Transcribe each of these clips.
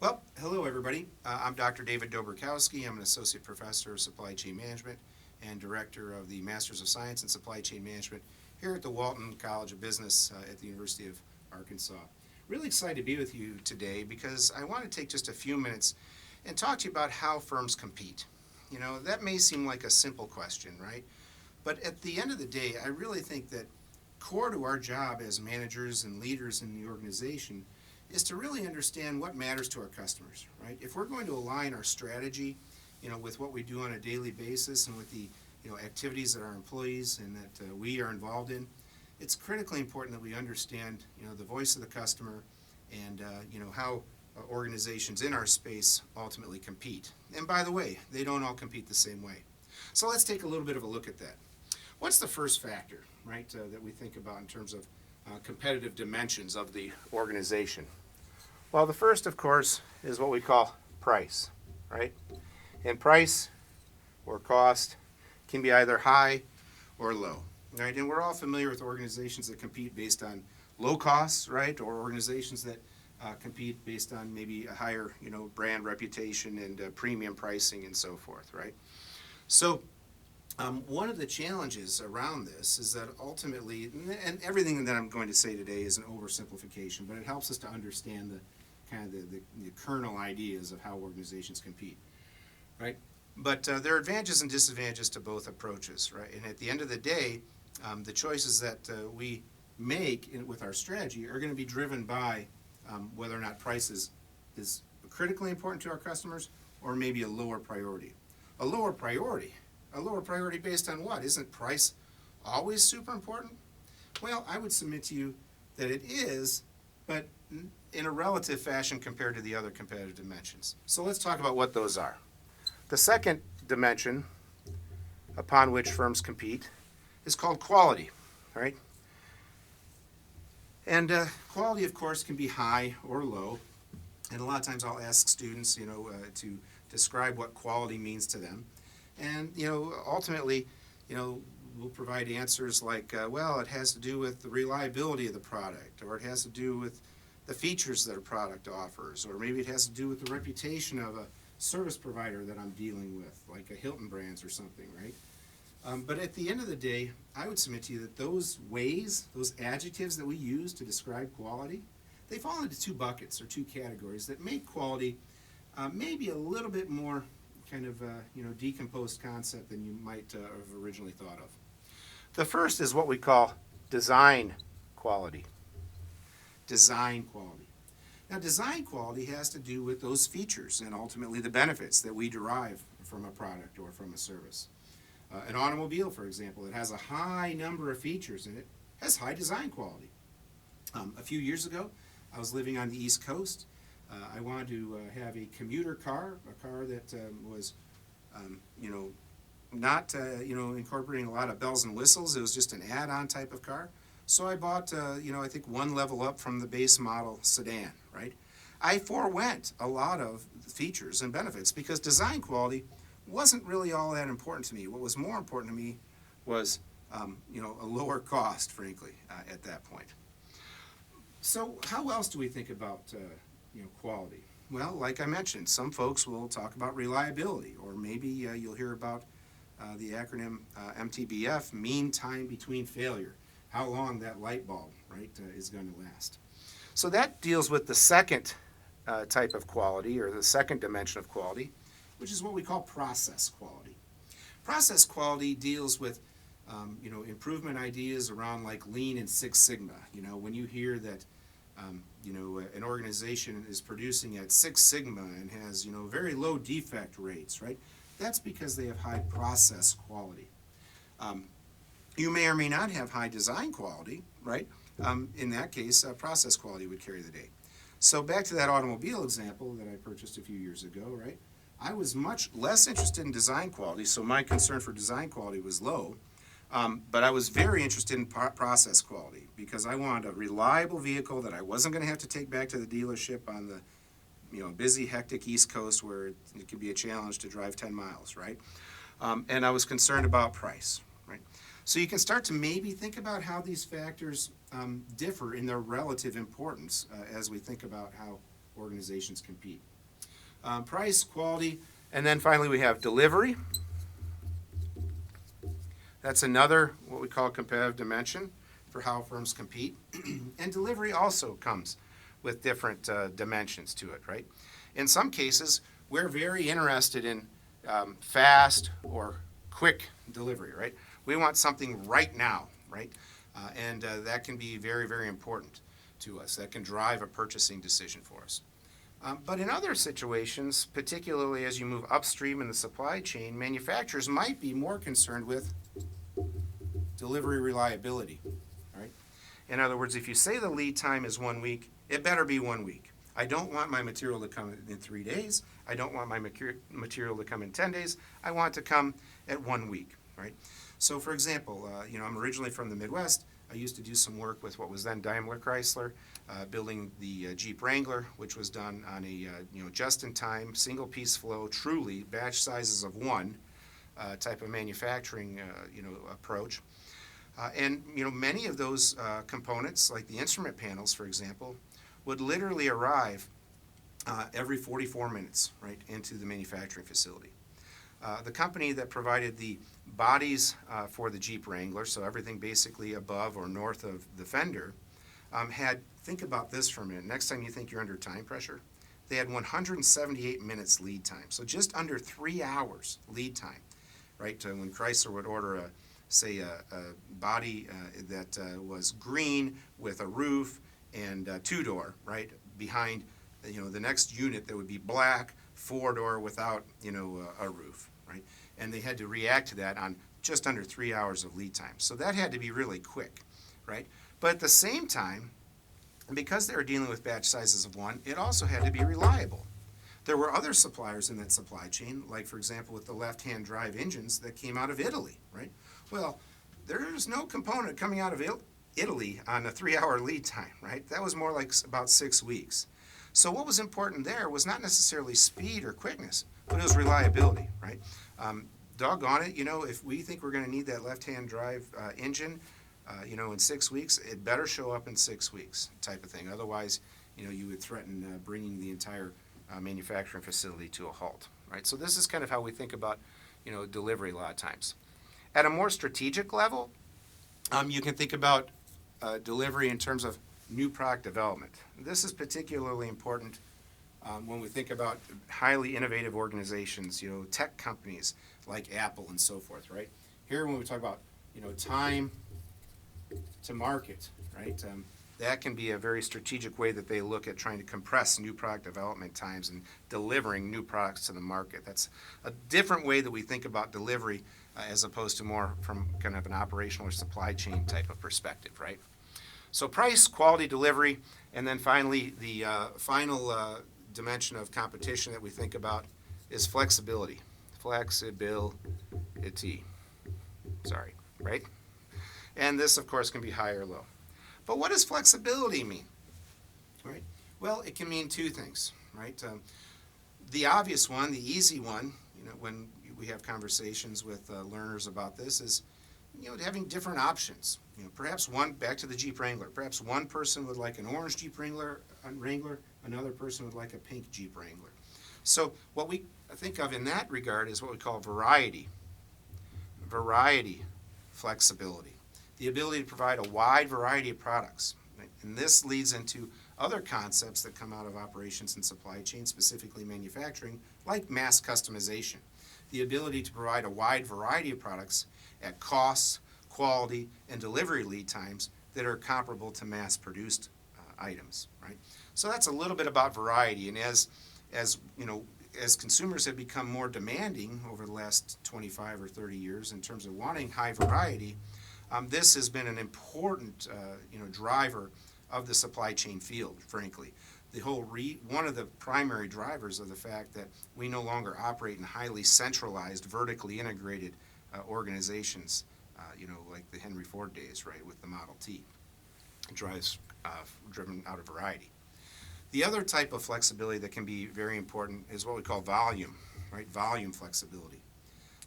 Well, hello everybody. I'm Dr. David Dobrzykowski. I'm an associate professor of supply chain management and director of the Masters of Science in Supply Chain Management here at the Walton College of Business at the University of Arkansas. Really excited to be with you today because I want to take just a few minutes and talk to you about how firms compete. You know, that may seem like a simple question, right? But at the end of the day, I really think that core to our job as managers and leaders in the organization is to really understand what matters to our customers, right? If we're going to align our strategy, with what we do on a daily basis and with the, activities that our employees and that we are involved in, it's critically important that we understand, the voice of the customer and, how organizations in our space ultimately compete. And by the way, they don't all compete the same way. So let's take a little bit of a look at that. What's the first factor, right, that we think about in terms of competitive dimensions of the organization? Well, the first, of course, is what we call price, right? And price or cost can be either high or low, right? And we're all familiar with organizations that compete based on low costs, right? Or organizations that compete based on maybe a higher, brand reputation and premium pricing and so forth, right? So one of the challenges around this is that ultimately, and everything that I'm going to say today is an oversimplification, but it helps us to understand the kernel ideas of how organizations compete, right? But there are advantages and disadvantages to both approaches, right? And at the end of the day, the choices that we make with our strategy are going to be driven by whether or not price is critically important to our customers or maybe a lower priority. A lower priority based on what? Isn't price always super important? Well, I would submit to you that it is, but in a relative fashion compared to the other competitive dimensions. So let's talk about what those are. The second dimension upon which firms compete is called quality, right? And quality, of course, can be high or low. And a lot of times I'll ask students, to describe what quality means to them. And, ultimately, we'll provide answers like, well, it has to do with the reliability of the product, or it has to do with the features that a product offers, or maybe it has to do with the reputation of a service provider that I'm dealing with, like a Hilton Brands or something, right? But at the end of the day, I would submit to you that those ways, those adjectives that we use to describe quality, they fall into two buckets or two categories that make quality maybe a little bit more kind of decomposed concept than you might have originally thought of. The first is what we call design quality. Design quality. Now, design quality has to do with those features and ultimately the benefits that we derive from a product or from a service. An automobile, for example, that has a high number of features in it, has high design quality. A few years ago, I was living on the East Coast. I wanted to have a commuter car, a car that was, not, incorporating a lot of bells and whistles. It was just an add-on type of car. So I bought, I think one level up from the base model sedan, right? I forewent a lot of features and benefits because design quality wasn't really all that important to me. What was more important to me was, a lower cost, frankly, at that point. So how else do we think about, quality? Well, like I mentioned, some folks will talk about reliability, or maybe you'll hear about the acronym MTBF, mean time between failure. How long that light bulb, right, is going to last. So that deals with the second type of quality, or the second dimension of quality, which is what we call process quality. Process quality deals with, improvement ideas around like Lean and Six Sigma. When you hear that, an organization is producing at Six Sigma and has, very low defect rates, right? That's because they have high process quality. You may or may not have high design quality, right? In that case, process quality would carry the day. So back to that automobile example that I purchased a few years ago, right? I was much less interested in design quality, so my concern for design quality was low. But I was very interested in process quality because I wanted a reliable vehicle that I wasn't going to have to take back to the dealership on the busy, hectic East Coast where it can be a challenge to drive 10 miles, right? And I was concerned about price, right? So you can start to maybe think about how these factors differ in their relative importance as we think about how organizations compete. Price, quality, and then finally we have delivery. That's another what we call competitive dimension for how firms compete. And delivery also comes with different dimensions to it, right? In some cases, we're very interested in fast or quick delivery, right? We want something right now, right? And that can be very, very important to us. That can drive a purchasing decision for us. But in other situations, particularly as you move upstream in the supply chain, manufacturers might be more concerned with delivery reliability, right? In other words, if you say the lead time is 1 week, it better be 1 week. I don't want my material to come in 3 days. I don't want my material to come in 10 days. I want it to come at 1 week, right? So for example, I'm originally from the Midwest. I used to do some work with what was then Daimler Chrysler, building the Jeep Wrangler, which was done on a just-in-time, single-piece flow, truly batch sizes of one type of manufacturing approach. And many of those components, like the instrument panels, for example, would literally arrive every 44 minutes, right, into the manufacturing facility. The company that provided the bodies for the Jeep Wrangler, so everything basically above or north of the fender, think about this for a minute. Next time you think you're under time pressure, they had 178 minutes lead time. So just under 3 hours lead time, right? When Chrysler would order a body that was green with a roof and two-door, right, behind the next unit that would be black, four-door without a roof, right? And they had to react to that on just under 3 hours of lead time. So that had to be really quick, right? But at the same time, because they were dealing with batch sizes of one, it also had to be reliable. There were other suppliers in that supply chain, like for example with the left-hand drive engines that came out of Italy, right? Well, there's no component coming out of Italy on a 3-hour lead time, right? That was more like about 6 weeks. So what was important there was not necessarily speed or quickness, but it was reliability, right? Doggone it, if we think we're going to need that left-hand drive engine, in 6 weeks, it better show up in 6 weeks, type of thing. Otherwise, you would threaten bringing the entire manufacturing facility to a halt, right? So this is kind of how we think about, delivery a lot of times. At a more strategic level, you can think about delivery in terms of new product development. This is particularly important when we think about highly innovative organizations, tech companies like Apple and so forth, right? Here when we talk about, time to market, right? That can be a very strategic way that they look at trying to compress new product development times and delivering new products to the market. That's a different way that we think about delivery as opposed to more from kind of an operational or supply chain type of perspective, right? So price, quality, delivery, and then finally the final dimension of competition that we think about is flexibility. Flexibility. Sorry, right? And this, of course, can be high or low. But what does flexibility mean? Right? Well, it can mean two things, right? The obvious one, the easy one, when we have conversations with learners about this is, having different options. Perhaps back to the Jeep Wrangler, perhaps one person would like an orange Jeep Wrangler, another person would like a pink Jeep Wrangler. So what we think of in that regard is what we call variety. Variety, flexibility. The ability to provide a wide variety of products. Right? And this leads into other concepts that come out of operations and supply chain, specifically manufacturing, like mass customization. The ability to provide a wide variety of products at costs, quality, and delivery lead times that are comparable to mass-produced items. Right? So that's a little bit about variety. And as consumers have become more demanding over the last 25 or 30 years in terms of wanting high variety, this has been an important driver of the supply chain field, frankly. One of the primary drivers of the fact that we no longer operate in highly centralized, vertically integrated organizations, like the Henry Ford days, right, with the Model T. Driven out of variety. The other type of flexibility that can be very important is what we call volume, right? Volume flexibility.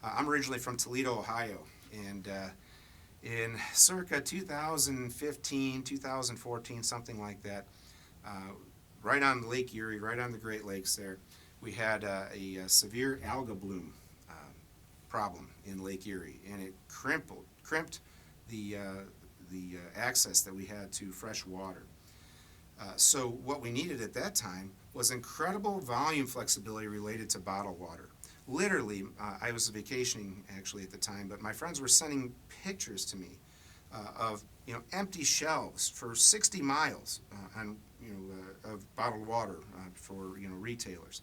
I'm originally from Toledo, Ohio, and in circa 2015, 2014, something like that, right on Lake Erie, right on the Great Lakes there, we had a severe alga bloom problem in Lake Erie, and it crimped the access that we had to fresh water. So what we needed at that time was incredible volume flexibility related to bottled water. Literally, I was vacationing actually at the time, but my friends were sending pictures to me of empty shelves for 60 miles of bottled water for retailers.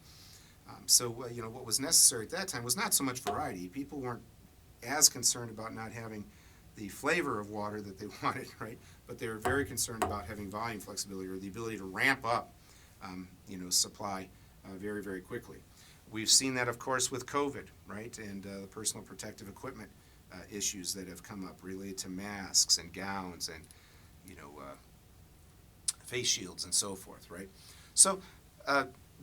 So what was necessary at that time was not so much variety. People weren't as concerned about not having the flavor of water that they wanted, right? But they were very concerned about having volume flexibility, or the ability to ramp up, supply very, very quickly. We've seen that, of course, with COVID, right, and the personal protective equipment issues that have come up related to masks and gowns and, face shields and so forth, right? So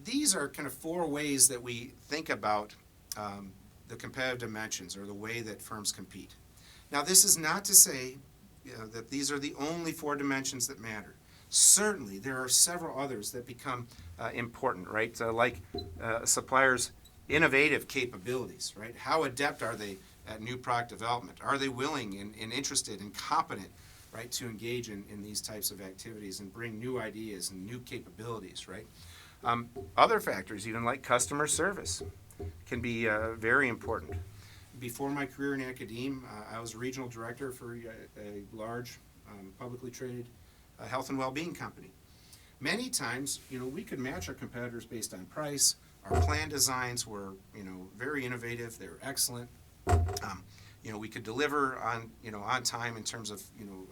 these are kind of four ways that we think about the competitive dimensions, or the way that firms compete. Now, this is not to say that these are the only four dimensions that matter. Certainly, there are several others that become important, right? Like suppliers' innovative capabilities, right? How adept are they at new product development? Are they willing and interested and competent, right, to engage in these types of activities and bring new ideas and new capabilities, right? Other factors, even like customer service, can be very important. Before my career in academia, I was a regional director for a large publicly traded health and well-being company. Many times, we could match our competitors based on price. Our plan designs were, very innovative. They were excellent. We could deliver on time in terms of,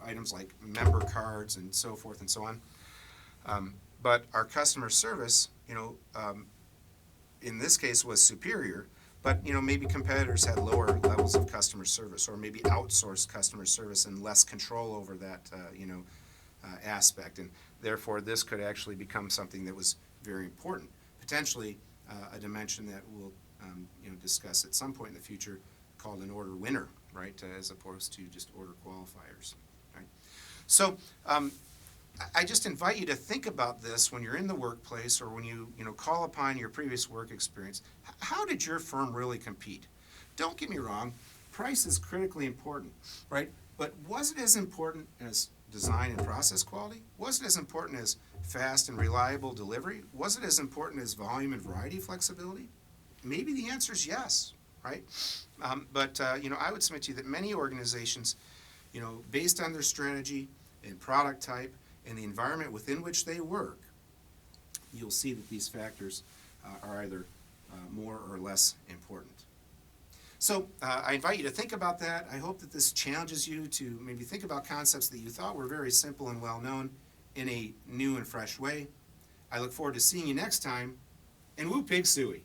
items like member cards and so forth and so on. But our customer service, in this case was superior, but maybe competitors had lower levels of customer service, or maybe outsourced customer service and less control over that aspect, and therefore this could actually become something that was very important, potentially a dimension that we'll discuss at some point in the future, called an order winner, right, as opposed to just order qualifiers, right? So I just invite you to think about this when you're in the workplace, or when you call upon your previous work experience. How did your firm really compete? Don't get me wrong, price is critically important, right? But was it as important as design and process quality? Was it as important as fast and reliable delivery? Was it as important as volume and variety flexibility? Maybe the answer is yes, right? But I would submit to you that many organizations, based on their strategy and product type and the environment within which they work, you'll see that these factors are either more or less important. So I invite you to think about that. I hope that this challenges you to maybe think about concepts that you thought were very simple and well known in a new and fresh way. I look forward to seeing you next time, and woo pig suey.